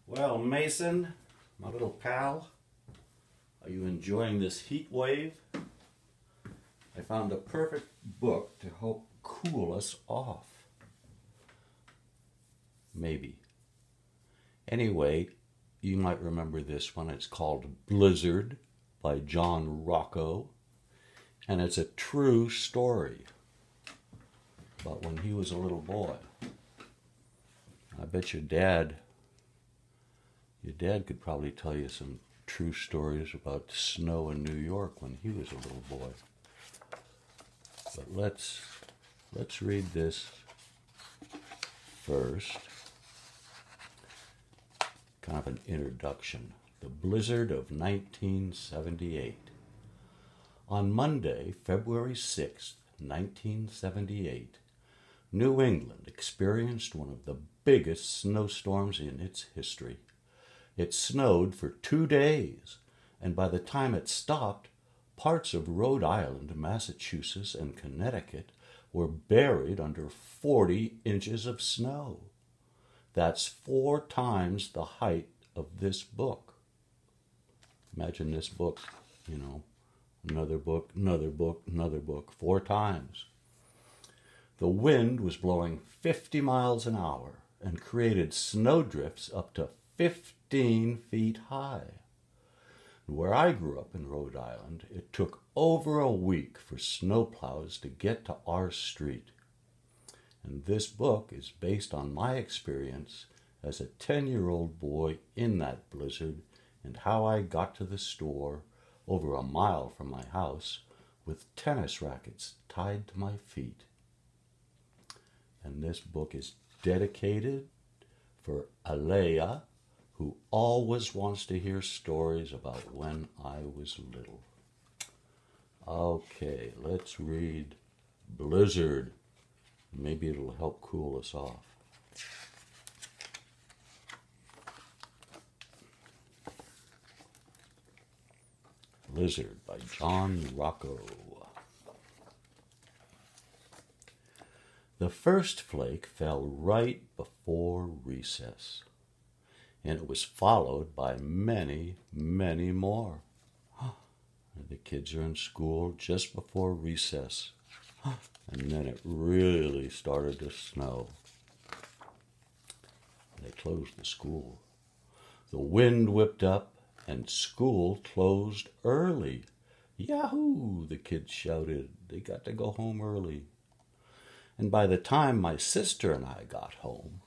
Well, Mason, my little pal, are you enjoying this heat wave? I found the perfect book to help cool us off. Maybe. Anyway, you might remember this one. It's called Blizzard by John Rocco, and it's a true story about when he was a little boy. I bet your dad could probably tell you some true stories about snow in New York when he was a little boy. But let's read this first. Kind of an introduction. The Blizzard of 1978. On Monday, February 6th, 1978, New England experienced one of the biggest snowstorms in its history. It snowed for 2 days, and by the time it stopped, parts of Rhode Island, Massachusetts, and Connecticut were buried under 40 inches of snow. That's 4 times the height of this book. Imagine this book, another book, another book, another book, 4 times. The wind was blowing 50 miles an hour and created snowdrifts up to 15 feet high. Where I grew up in Rhode Island, it took over a week for snowplows to get to our street. And this book is based on my experience as a 10-year-old boy in that blizzard and how I got to the store over a mile from my house with tennis rackets tied to my feet. And this book is dedicated for Alea, who always wants to hear stories about when I was little. Okay, let's read Blizzard. Maybe it'll help cool us off. Blizzard by John Rocco. The first flake fell right before recess, and it was followed by many, many more. The kids are in school just before recess, and then it really started to snow. They closed the school. The wind whipped up, and school closed early. Yahoo! The kids shouted. They got to go home early. And by the time my sister and I got home,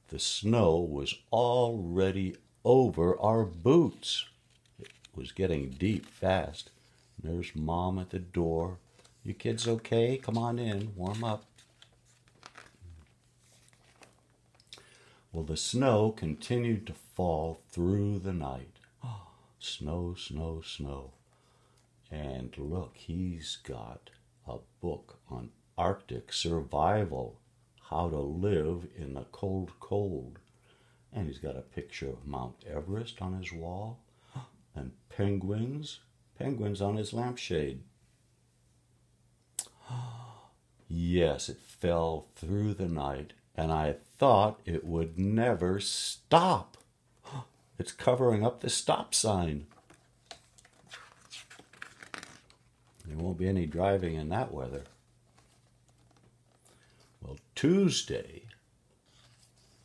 the snow was already over our boots. It was getting deep fast. There's Mom at the door. You kids okay? Come on in. Warm up. Well, the snow continued to fall through the night. Oh, snow, snow, snow. And look, he's got a book on Arctic survival, how to live in the cold, cold. And he's got a picture of Mount Everest on his wall and penguins on his lampshade. Yes, it fell through the night, and I thought it would never stop. It's covering up the stop sign. There won't be any driving in that weather. Well, Tuesday,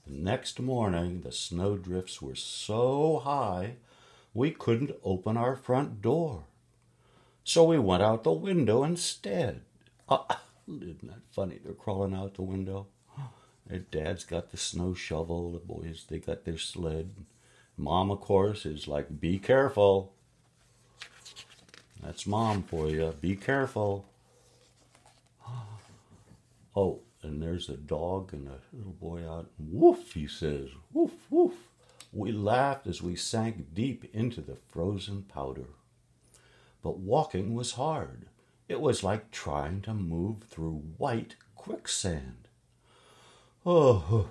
the next morning, the snowdrifts were so high we couldn't open our front door. So we went out the window instead. Isn't that funny? They're crawling out the window. Their dad's got the snow shovel. The boys, they got their sled. Mom, of course, is like, be careful. That's Mom for you. Be careful. Oh, and there's a dog and a little boy out. Woof, he says. Woof, woof. We laughed as we sank deep into the frozen powder. But walking was hard. It was like trying to move through white quicksand. Oh,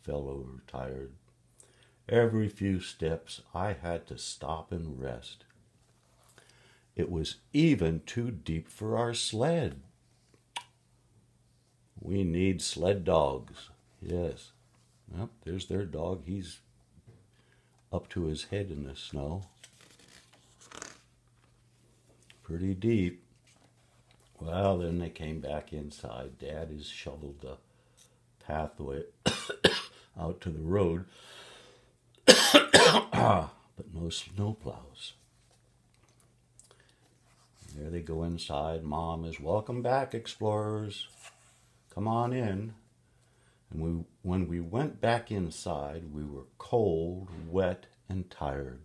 fell over tired. Every few steps I had to stop and rest. It was even too deep for our sled. We need sled dogs. Yes, Yep, there's their dog. He's up to his head in the snow. Pretty deep. Well, then they came back inside. Dad has shoveled the pathway out to the road, but no snow plows. There they go inside. Mom is, "Welcome back, explorers. Come on in." And when we went back inside, we were cold, wet, and tired.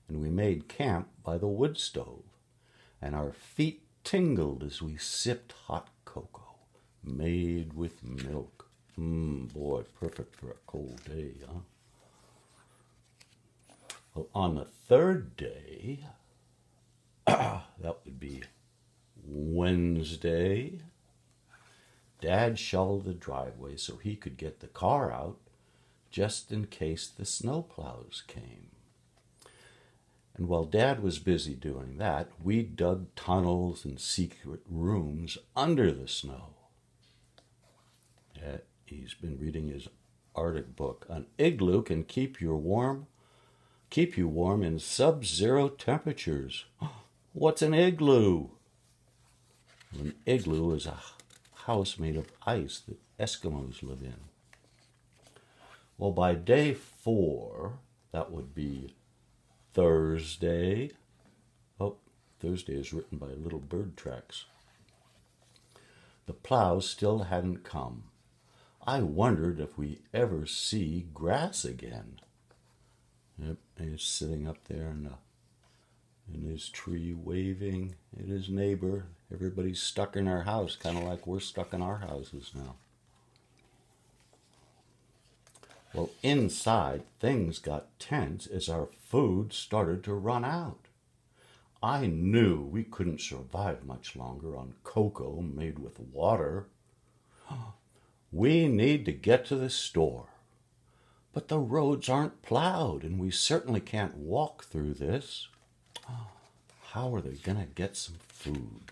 And we made camp by the wood stove, and our feet tingled as we sipped hot cocoa made with milk. Boy, perfect for a cold day, huh? Well, on the third day, that would be Wednesday, Dad shoveled the driveway so he could get the car out just in case the snowplows came. And while Dad was busy doing that, we dug tunnels and secret rooms under the snow. He's been reading his Arctic book. An igloo can keep you warm in sub-zero temperatures. What's an igloo? An igloo is a house made of ice that Eskimos live in. Well, by day 4, that would be Thursday. Oh, Thursday is written by Little Bird Tracks. The plows still hadn't come. I wondered if we ever see grass again. Yep, he's sitting up there in his tree waving at his neighbor. Everybody's stuck in their house, kind of like we're stuck in our houses now. Well, inside, things got tense as our food started to run out. I knew we couldn't survive much longer on cocoa made with water. We need to get to the store. But the roads aren't plowed, and we certainly can't walk through this. How are they going to get some food?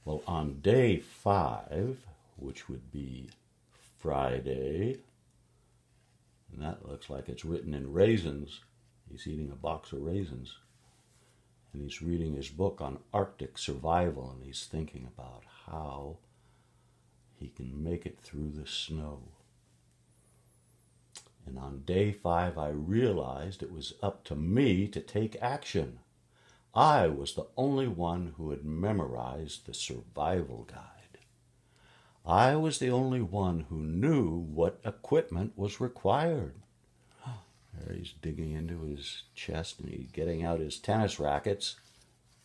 Well, on day 5, which would be Friday, and that looks like it's written in raisins. He's eating a box of raisins. And he's reading his book on Arctic survival, and he's thinking about how he can make it through the snow. And on day 5, I realized it was up to me to take action. I was the only one who had memorized the survival guide. I was the only one who knew what equipment was required. There he's digging into his chest and he's getting out his tennis rackets,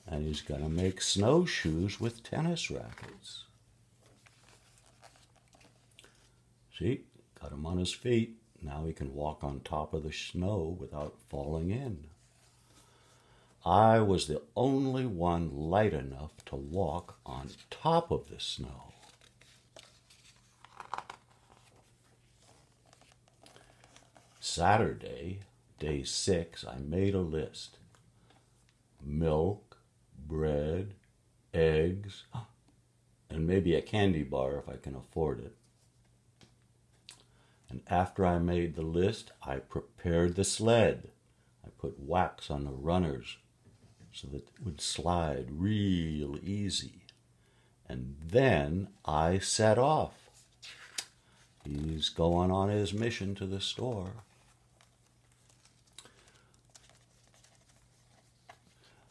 and he's going to make snowshoes with tennis rackets. See, got him on his feet. Now he can walk on top of the snow without falling in. I was the only one light enough to walk on top of the snow. Saturday, day 6, I made a list. Milk, bread, eggs, and maybe a candy bar if I can afford it. And after I made the list, I prepared the sled. I put wax on the runners so that it would slide real easy. And then I set off. He's going on his mission to the store.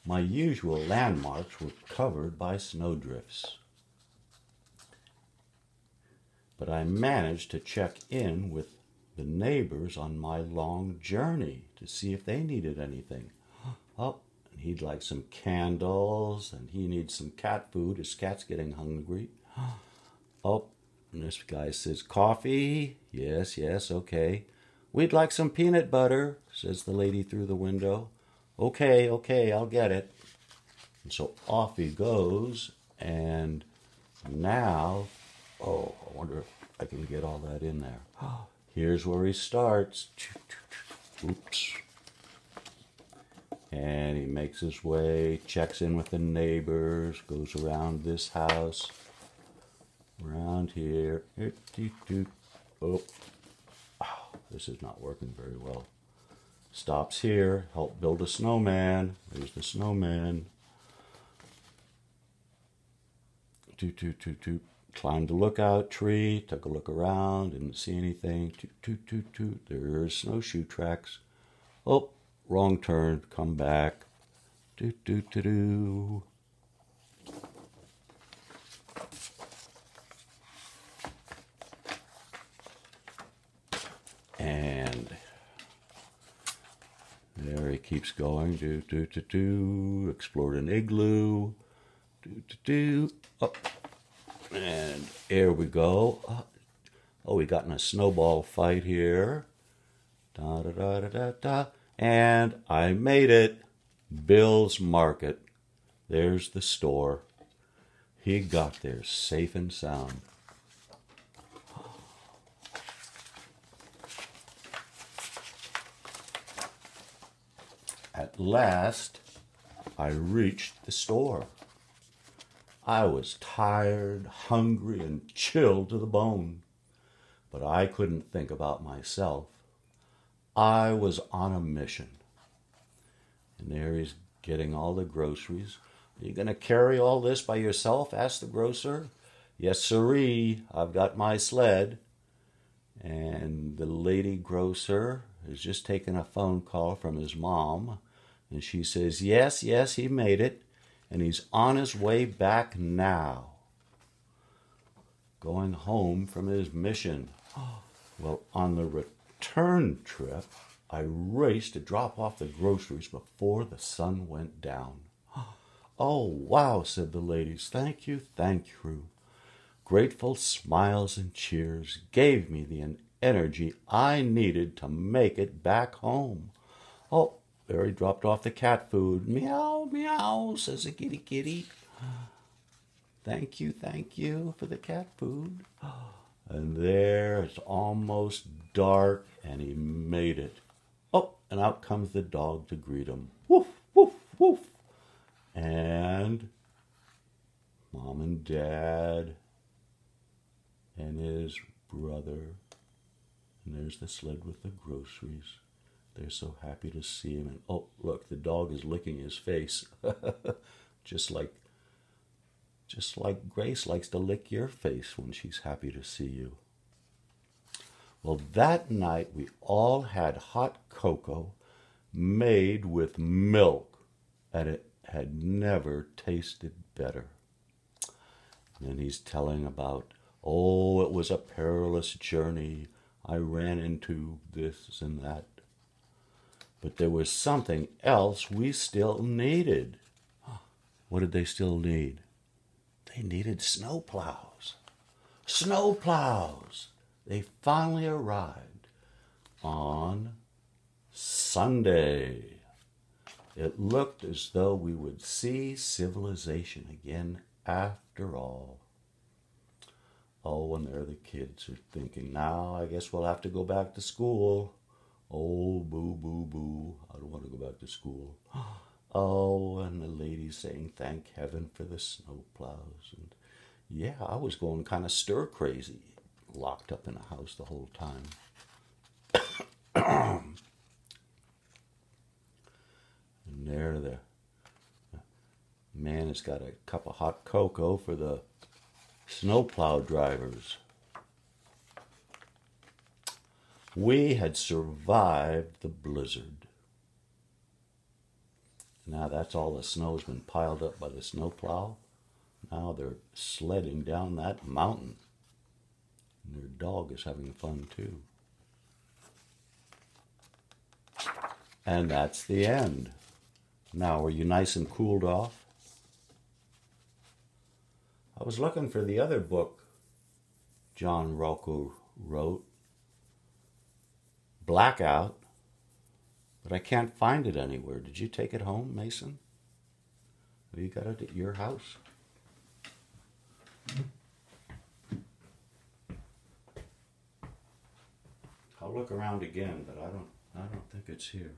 My usual landmarks were covered by snowdrifts. But I managed to check in with the neighbors on my long journey to see if they needed anything. Oh, and he'd like some candles, and he needs some cat food. His cat's getting hungry. Oh, and this guy says, coffee? Yes, okay. We'd like some peanut butter, says the lady through the window. Okay, I'll get it. And so off he goes, and now, oh, I wonder if I can get all that in there. Here's where he starts. Oops. And he makes his way, checks in with the neighbors, goes around this house. Around here. Oh, this is not working very well. Stops here. Help build a snowman. There's the snowman. Toot, toot, toot, toot. Climbed the lookout tree. Took a look around. Didn't see anything. Toot, toot, toot, toot. There's snowshoe tracks. Oh, wrong turn. Come back. Doot, doot, doot, doo. And there he keeps going. Do, do, do, do. Explored an igloo. Do, do, do. Oh. And here we go. Oh, we got in a snowball fight here. Da, da, da, da, da, da. And I made it. Bill's Market. There's the store. He got there safe and sound. At last, I reached the store. I was tired, hungry, and chilled to the bone. But I couldn't think about myself. I was on a mission. And there he's getting all the groceries. Are you going to carry all this by yourself? Asked the grocer. Yes, sirree. I've got my sled. And the lady grocer has just taken a phone call from his mom. And she says, yes, yes, he made it. And he's on his way back now. Going home from his mission. Well, on the return trip, I raced to drop off the groceries before the sun went down. Oh, wow, said the ladies. Thank you, thank you. Grateful smiles and cheers gave me the energy I needed to make it back home. Oh, there he dropped off the cat food. Meow, meow, says the kitty kitty. Thank you for the cat food. And there it's almost dark, and he made it. Oh, and out comes the dog to greet him. Woof, woof, woof. And Mom and Dad and his brother. And there's the sled with the groceries. They're so happy to see him. And oh, look, the dog is licking his face. just like Grace likes to lick your face when she's happy to see you. Well, that night we all had hot cocoa made with milk, and it had never tasted better. And then he's telling about, oh, it was a perilous journey. I ran into this and that. But there was something else we still needed. What did they still need? They needed snowplows. Snowplows! They finally arrived on Sunday. It looked as though we would see civilization again after all. Oh, and there the kids are thinking, now I guess we'll have to go back to school. Oh, boo, boo, boo. I don't want to go back to school. Oh, and the lady saying, thank heaven for the snowplows. And yeah, I was going kind of stir crazy, locked up in a house the whole time. And there the man has got a cup of hot cocoa for the snowplow drivers. We had survived the blizzard. Now that's all the snow's been piled up by the snowplow. Now they're sledding down that mountain. And their dog is having fun too. And that's the end. Now, are you nice and cooled off? I was looking for the other book John Rocco wrote, Blackout, but I can't find it anywhere. Did you take it home, Mason? Have you got it at your house? I'll look around again, but I don't think it's here.